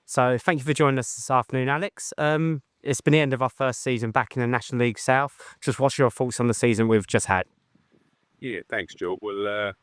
So thank you for joining us this afternoon, Alex. It's been the end of our first season back in the National League South. Just what's your thoughts on the season we've just had? Yeah, thanks, Joe. Well,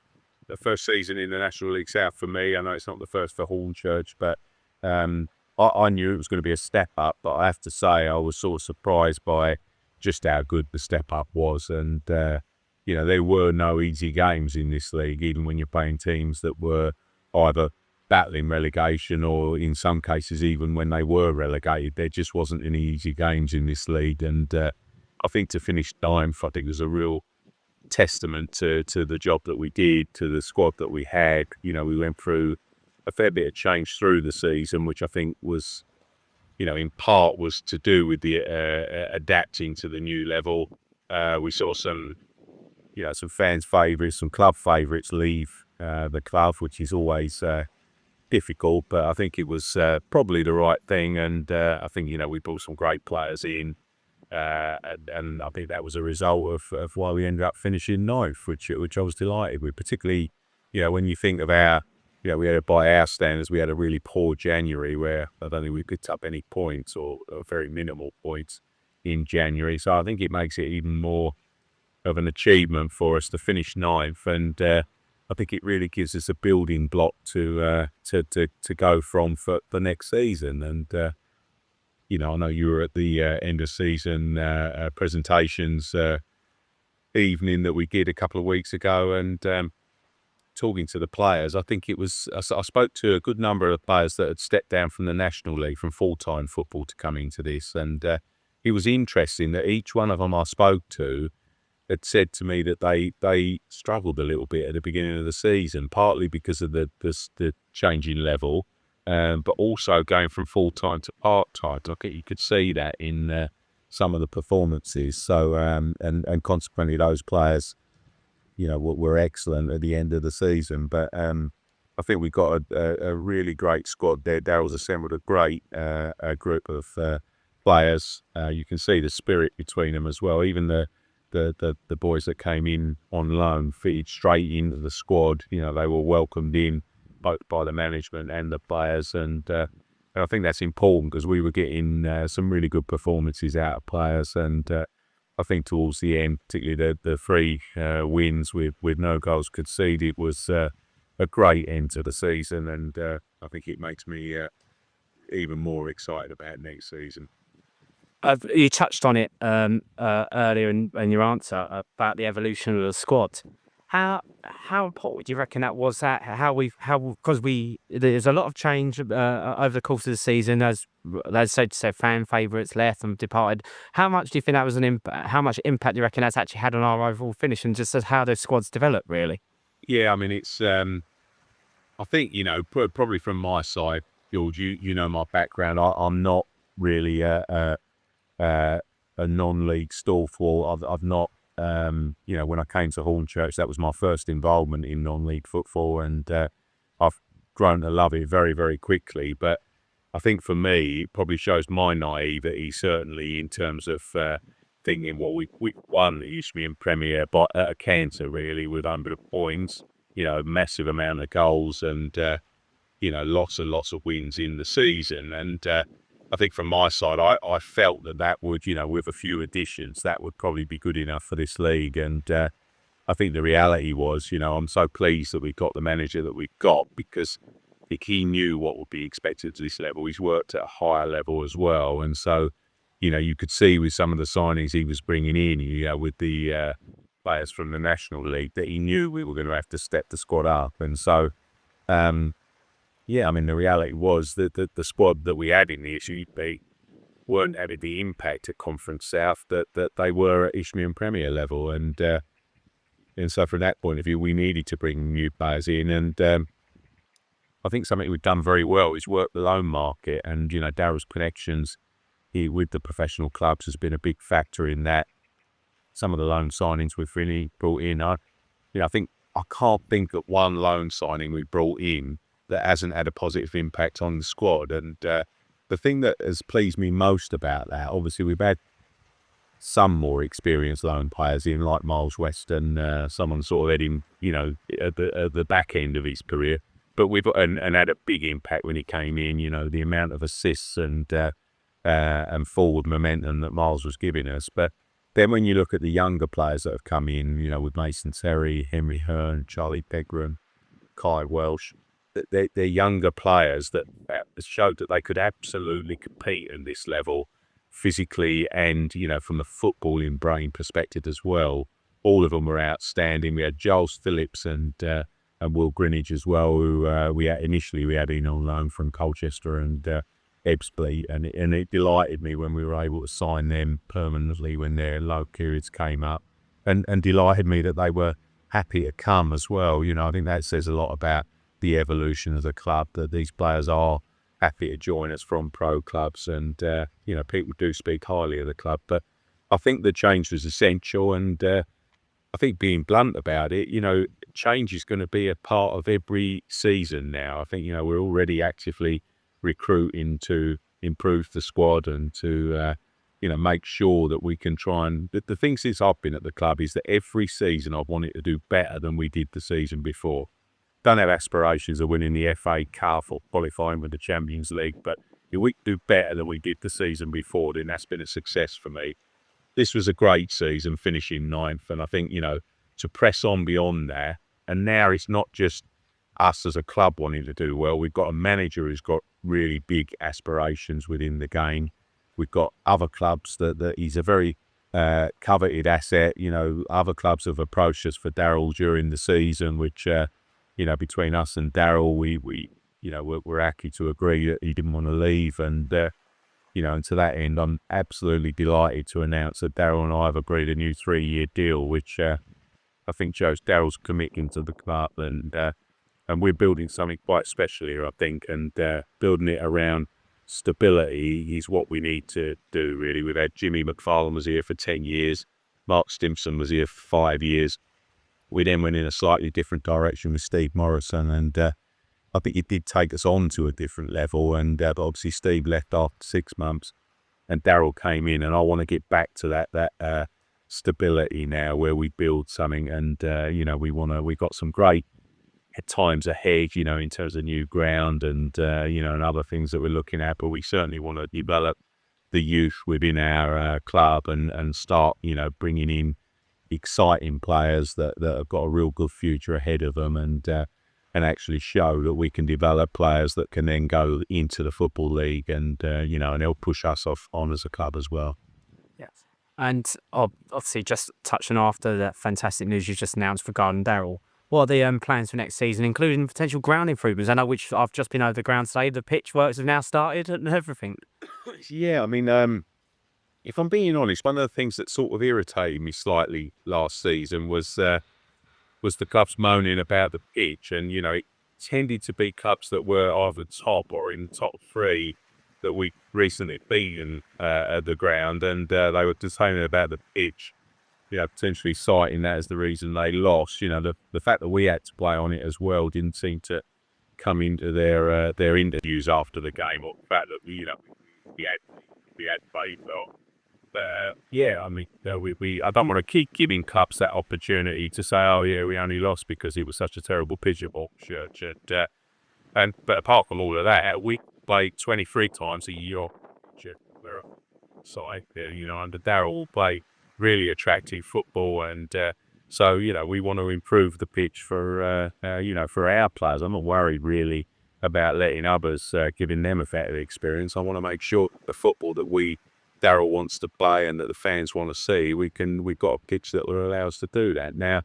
the first season in the National League South for me, I know it's not the first for Hornchurch, but I knew it was going to be a step up. But I have to say, I was sort of surprised by just how good the step up was. And, there were no easy games in this league, even when you're playing teams that were either battling relegation or in some cases, even when they were relegated, there just wasn't any easy games in this league. And I think to finish ninth, I think was a real testament to the job that we did, to the squad that we had. We went through a fair bit of change through the season, which I think was, in part was to do with the adapting to the new level. We saw some fans' favourites, some club favourites leave the club, which is always difficult, but I think it was probably the right thing. And I think, we brought some great players in. And I think that was a result of why we ended up finishing ninth, which I was delighted with. Particularly, when you think of we had, by our standards, we had a really poor January where I don't think we picked up any points or very minimal points in January. So I think it makes it even more of an achievement for us to finish ninth, and I think it really gives us a building block to go from for the next season. And I know you were at the end of season presentations evening that we did a couple of weeks ago, and talking to the players, I think I spoke to a good number of players that had stepped down from the National League, from full-time football to come into this, and it was interesting that each one of them I spoke to had said to me that they struggled a little bit at the beginning of the season, partly because of the changing level, but also going from full-time to part-time. You could see that in some of the performances. So, and consequently, those players, were excellent at the end of the season. But I think we got a really great squad there. Daryl's assembled a great group of players. You can see the spirit between them as well. Even the boys that came in on loan fitted straight into the squad. They were welcomed in both by the management and the players, and I think that's important because we were getting some really good performances out of players. And I think towards the end, particularly the three wins with no goals conceded, was a great end to the season, and I think it makes me even more excited about next season. You touched on it earlier in your answer about the evolution of the squad. How important do you reckon that was? Because there's a lot of change over the course of the season, as so to say, fan favourites left and departed. How much do you think that was an impact? How much impact do you reckon that's actually had on our overall finish, and just as how those squads develop, really? Yeah, I mean, it's I think probably from my side, George, you know my background. I'm not really a non-league stalwart. I've not. When I came to Hornchurch, that was my first involvement in non-league football, and I've grown to love it very, very quickly. But I think for me, it probably shows my naivety, certainly in terms of thinking, well, we won the Isthmian Premier by at a canter, really, with 100 points, massive amount of goals, and lots and lots of wins in the season. And I think from my side, I felt that would, with a few additions, that would probably be good enough for this league. And I think the reality was, I'm so pleased that we got the manager that we got, because I think he knew what would be expected to this level. He's worked at a higher level as well. And so, you could see with some of the signings he was bringing in, with the players from the National League, that he knew we were going to have to step the squad up. And so, yeah, I mean, the reality was that the squad that we had in the SUP weren't having the impact at Conference South that they were at Isthmian Premier level. And so from that point of view, we needed to bring new players in. And I think something we've done very well is work the loan market. And, Daryl's connections with the professional clubs has been a big factor in that. Some of the loan signings we've really brought in, I can't think of one loan signing we brought in that hasn't had a positive impact on the squad. And the thing that has pleased me most about that, obviously we've had some more experienced loan players in, like Miles Weston, someone sort of had him, at the back end of his career. but we've and had a big impact when he came in. You know, the amount of assists and forward momentum that Miles was giving us. But then when you look at the younger players that have come in, you know, with Mason Terry, Henry Hearn, Charlie Pegram, Kai Welsh, they're younger players that showed that they could absolutely compete at this level physically and, you know, from a footballing brain perspective as well. All of them were outstanding. We had Giles Phillips and Will Greenwich as well, who initially we had in on loan from Colchester and Ebbsfleet, and it delighted me when we were able to sign them permanently when their low periods came up, and delighted me that they were happy to come as well. You know, I think that says a lot about the evolution of the club, that these players are happy to join us from pro clubs, and you know, people do speak highly of the club. But I think the change was essential, and I think being blunt about it, you know, change is going to be a part of every season now. I think, you know, we're already actively recruiting to improve the squad and to, you know, make sure that we can try and... The thing since I've been at the club is that every season I've wanted to do better than we did the season before. Don't have aspirations of winning the FA Cup or qualifying with the Champions League, but if we can do better than we did the season before, then that's been a success for me. This was a great season, finishing 9th, and I think, you know, to press on beyond that, and now it's not just us as a club wanting to do well. We've got a manager who's got really big aspirations within the game. We've got other clubs that he's a very coveted asset. You know, other clubs have approached us for Daryl during the season, which, you know, between us and Daryl, we you know, we're happy to agree that he didn't want to leave, and you know, and to that end, I'm absolutely delighted to announce that Daryl and I have agreed a new 3-year deal, which I think shows Daryl's commitment to the club, and we're building something quite special here, I think, and building it around stability is what we need to do, really. We've had Jimmy McFarlane was here for 10 years, Mark Stimson was here for 5 years. We then went in a slightly different direction with Steve Morrison, and I think it did take us on to a different level, and but obviously Steve left after 6 months, and Daryl came in, and I want to get back to that stability now, where we build something, and you know, we got some great times ahead, you know, in terms of new ground and you know, and other things that we're looking at, but we certainly want to develop the youth within our club and start, you know, bringing in exciting players that have got a real good future ahead of them, and actually show that we can develop players that can then go into the Football League, and you know, and they'll push us on as a club as well. Yes. And obviously, just touching after that fantastic news you just announced regarding Daryl, what are the plans for next season, including potential ground improvements? I know, which I've just been over the ground today, the pitch works have now started and everything. Yeah, I mean, if I'm being honest, one of the things that sort of irritated me slightly last season was the clubs moaning about the pitch, and you know, it tended to be clubs that were either top or in the top 3 that we recently beaten at the ground, and they were complaining about the pitch, you know, potentially citing that as the reason they lost. You know, the fact that we had to play on it as well didn't seem to come into their interviews after the game, or the fact that, you know, we had played well. Yeah, I mean, I don't want to keep giving clubs that opportunity to say, oh yeah, we only lost because it was such a terrible pitch at Hornchurch, but apart from all of that, we played 23 times a year. Side, you know, under Daryl, play really attractive football, and so, you know, we want to improve the pitch for you know, for our players. I'm not worried really about letting others, giving them a better experience. I want to make sure the football that Daryl wants to play and that the fans want to see, we've got a pitch that will allow us to do that. Now,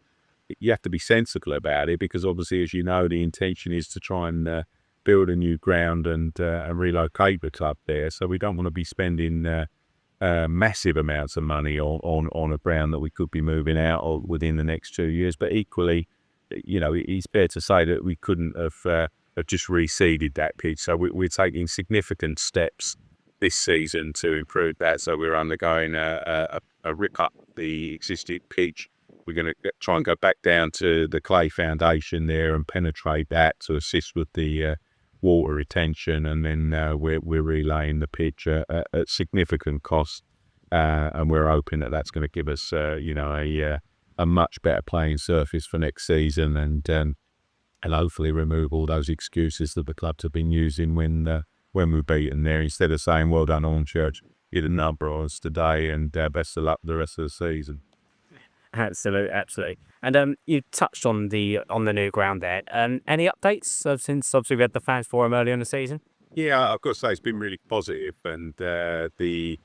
you have to be sensible about it, because obviously, as you know, the intention is to try and build a new ground and relocate the club there. So we don't want to be spending massive amounts of money on a ground that we could be moving out of within the next 2 years. But equally, you know, it's fair to say that we couldn't have just reseeded that pitch. So we're taking significant steps this season to improve that. So we're undergoing a rip up the existing pitch. We're going to try and go back down to the clay foundation there and penetrate that to assist with the water retention, and then we're relaying the pitch at significant cost, and we're hoping that that's going to give us you know, a much better playing surface for next season, and and hopefully remove all those excuses that the clubs have been using when we're beaten there. Instead of saying, "Well done, Hornchurch, you did a number on us today, and best of luck the rest of the season." Absolutely, absolutely. And you touched on the new ground there. Any updates since obviously we had the fans forum earlier in the season? Yeah, I've got to say it's been really positive, and the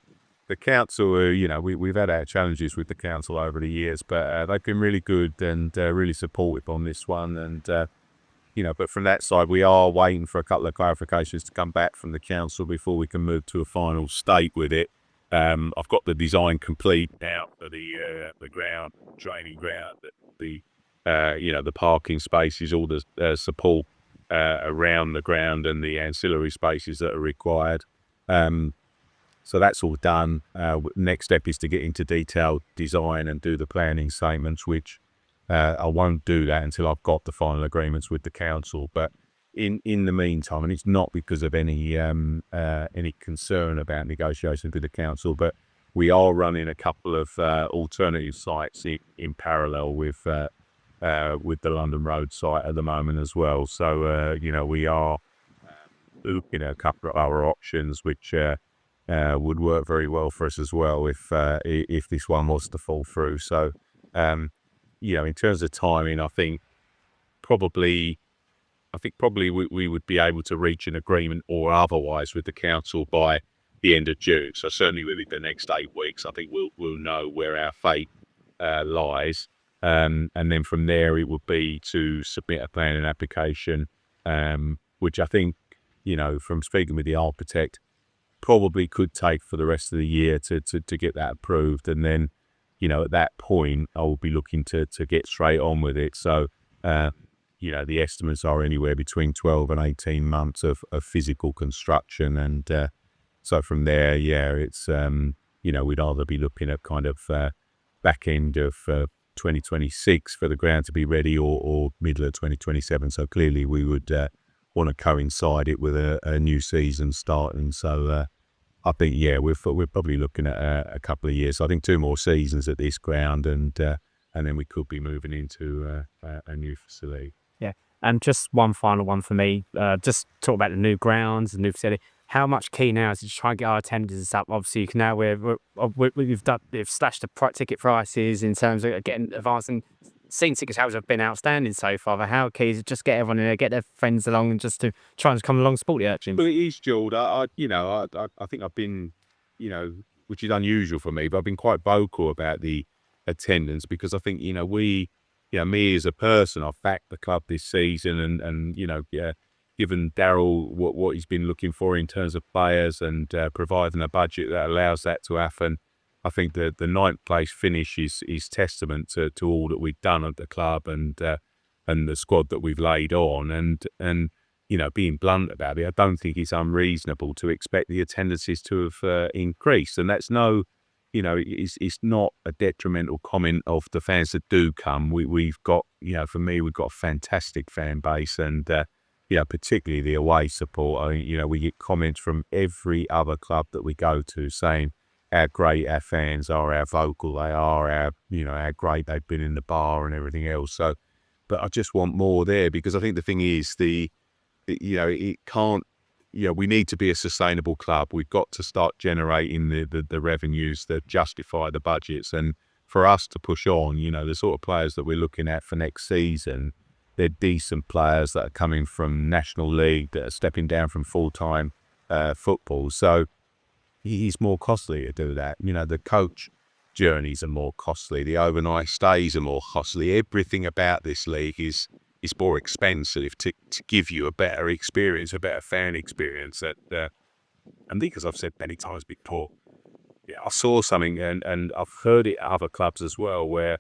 council, we've had our challenges with the council over the years, but they've been really good and really supportive on this one. And but from that side, we are waiting for a couple of clarifications to come back from the council before we can move to a final state with it. I've got the design complete now for the ground, training ground, the parking spaces, all the support around the ground, and the ancillary spaces that are required. So that's all done. Next step is to get into detailed design and do the planning statements, which I won't do that until I've got the final agreements with the council. But in the meantime, and it's not because of any concern about negotiations with the council, but we are running a couple of alternative sites in parallel with the London Road site at the moment as well. So we are looking at a couple of other options, which would work very well for us as well if this one was to fall through. So in terms of timing, I think probably we would be able to reach an agreement or otherwise with the council by the end of June. So certainly within the next 8 weeks, I think we'll know where our fate lies. And then from there, it would be to submit a planning application, which I think, from speaking with the architect, probably could take for the rest of the year to get that approved. And then, at that point, I will be looking to get straight on with it. So, the estimates are anywhere between 12 and 18 months of physical construction. And so from there, it's, we'd either be looking at kind of back end of 2026 for the ground to be ready, or middle of 2027. So clearly we would want to coincide it with a new season starting. So I think, we're probably looking at a couple of years. So I think 2 more seasons at this ground, and then we could be moving into a new facility. Yeah. And just one final one for me. Just talk about the new grounds, the new facility. How much key now is to try and get our attendance up? Obviously, you can now we've slashed the ticket prices in terms of getting advanced, and seeing ticket sales have been outstanding so far. But how key is it just get everyone in there, get their friends along, and just to try and come along and support the urchin? But it is, George. I think I've been, which is unusual for me, but I've been quite vocal about the attendance, because I think, me as a person, I've backed the club this season, and given Daryl what he's been looking for in terms of players, and providing a budget that allows that to happen. I think the 9th place finish is testament to all that we've done at the club, and the squad that we've laid on, and being blunt about it, I don't think it's unreasonable to expect the attendances to have increased, and that's it's not a detrimental comment of the fans that do come. We've got, for me, we've got a fantastic fan base, and particularly the away support. We get comments from every other club that we go to saying how great our fans are, how vocal they are, how great they've been in the bar and everything else. So, but I just want more there, because I think the thing is it can't. We need to be a sustainable club. We've got to start generating the revenues that justify the budgets, and for us to push on, the sort of players that we're looking at for next season, they're decent players that are coming from National League, that are stepping down from full-time football. So it's more costly to do that. The coach journeys are more costly. The overnight stays are more costly. Everything about this league is more expensive to give you a better experience, a better fan experience. And I think, as I've said many times before, I saw something, and I've heard it at other clubs as well, where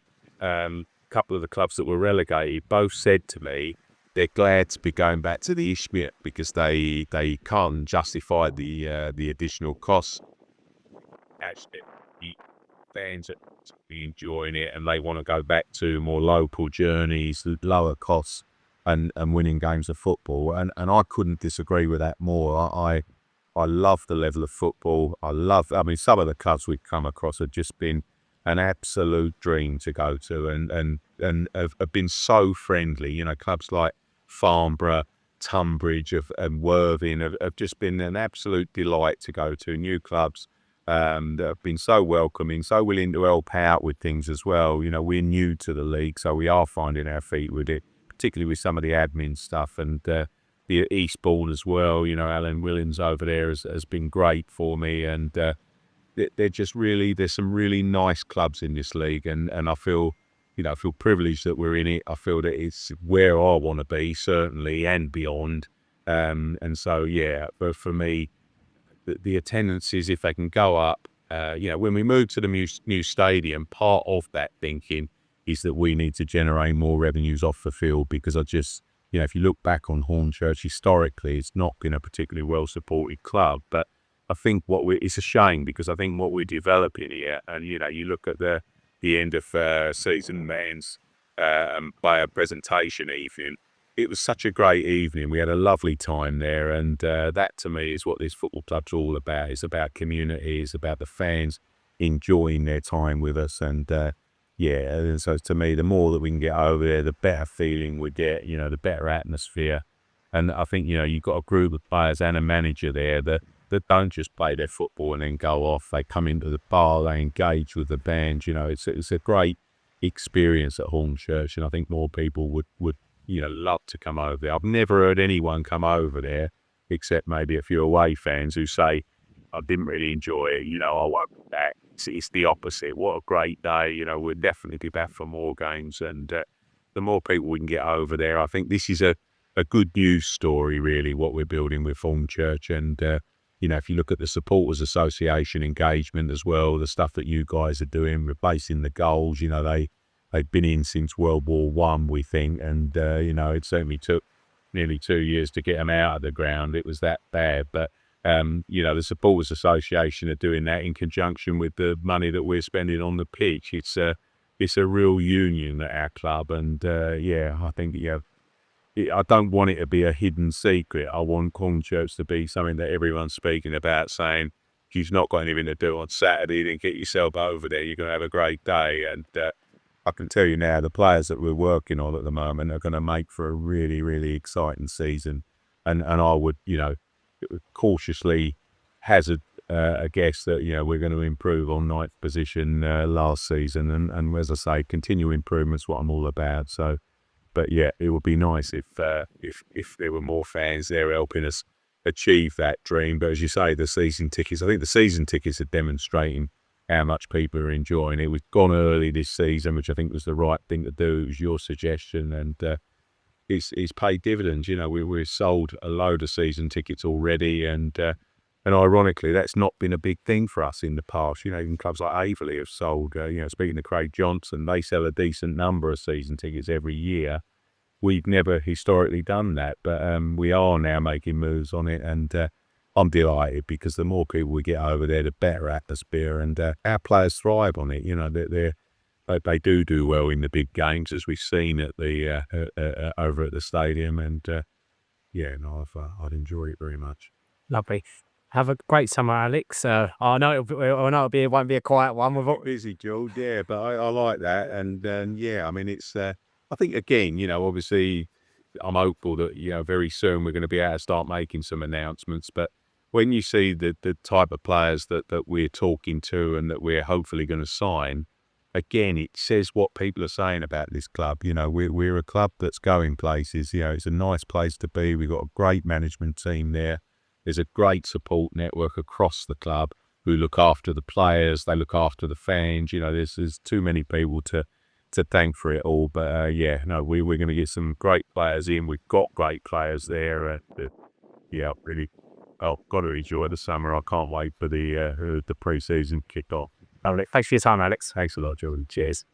couple of the clubs that were relegated both said to me they're glad to be going back to the Ishmael, because they can't justify the additional costs. Actually, the fans are enjoying it, and they want to go back to more local journeys, lower costs, and winning games of football. And I couldn't disagree with that more. I love the level of football. I mean, some of the clubs we've come across have just been an absolute dream to go to, and have been so friendly. Clubs like Farnborough, Tunbridge, and Worthing have just been an absolute delight to go to. New clubs that have been so welcoming, so willing to help out with things as well. We're new to the league, so we are finding our feet with it, particularly with some of the admin stuff and the Eastbourne as well. Alan Williams over there has been great for me, and they're just really, there's some really nice clubs in this league, and I feel privileged that we're in it. I feel that it's where I want to be, certainly, and beyond. And so, yeah, but for me, the attendances, if they can go up, when we move to the new stadium, part of that thinking is that we need to generate more revenues off the field, because if you look back on Hornchurch, historically, it's not been a particularly well-supported club. But I think it's a shame, because I think what we're developing here, and, you look at the end of season men's player presentation evening, it was such a great evening. We had a lovely time there, and that to me is what this football club's all about. It's about community, it's about the fans enjoying their time with us, and and so to me, the more that we can get over there, the better feeling we get, the better atmosphere. And I think, you've got a group of players and a manager there that don't just play their football and then go off. They come into the bar, they engage with the band. It's a great experience at Hornchurch, and I think more people would love to come over there. I've never heard anyone come over there, except maybe a few away fans, who say, I didn't really enjoy it, I won't be back. It's the opposite. What a great day. We'll definitely be back for more games, and the more people we can get over there, I think this is a good news story, really, what we're building with Hornchurch. And if you look at the Supporters Association engagement as well, the stuff that you guys are doing, replacing the goals, they've been in since World War One, we think, and it certainly took nearly 2 years to get them out of the ground. It was that bad. But the Supporters Association are doing that in conjunction with the money that we're spending on the pitch. It's a real union at our club, and I think I don't want it to be a hidden secret. I want Hornchurch to be something that everyone's speaking about, saying, if you've not got anything to do on Saturday, then get yourself over there. You're going to have a great day. And I can tell you now, the players that we're working on at the moment are going to make for a really, really exciting season. And I would, cautiously hazard a guess that, we're going to improve on ninth position last season. And as I say, continue improvement's what I'm all about. So, but yeah, it would be nice if there were more fans there helping us achieve that dream. But as you say, the season tickets, I think the season tickets are demonstrating how much people are enjoying it. We've gone early this season, which I think was the right thing to do. It was your suggestion, and it's paid dividends. We've sold a load of season tickets already, and ironically, that's not been a big thing for us in the past. Even clubs like Averley have sold. Speaking to Craig Johnson, they sell a decent number of season tickets every year. We've never historically done that, but we are now making moves on it, and I'm delighted, because the more people we get over there, the better atmosphere, and our players thrive on it. They do well in the big games, as we've seen at the over at the stadium, and I'd enjoy it very much. Lovely. Have a great summer, Alex. I know it won't be a quiet one. Busy, George. Yeah, but I like that, and I mean, it's. I think again, obviously, I'm hopeful that very soon we're going to be able to start making some announcements. But when you see the type of players that we're talking to and that we're hopefully going to sign, again, it says what people are saying about this club. We're a club that's going places. It's a nice place to be. We've got a great management team there. There's a great support network across the club who look after the players. They look after the fans. There's too many people to thank for it all. But we're going to get some great players in. We've got great players there. And really, got to enjoy the summer. I can't wait for the pre-season kick-off. Lovely. Thanks for your time, Alex. Thanks a lot, Jordan. Cheers.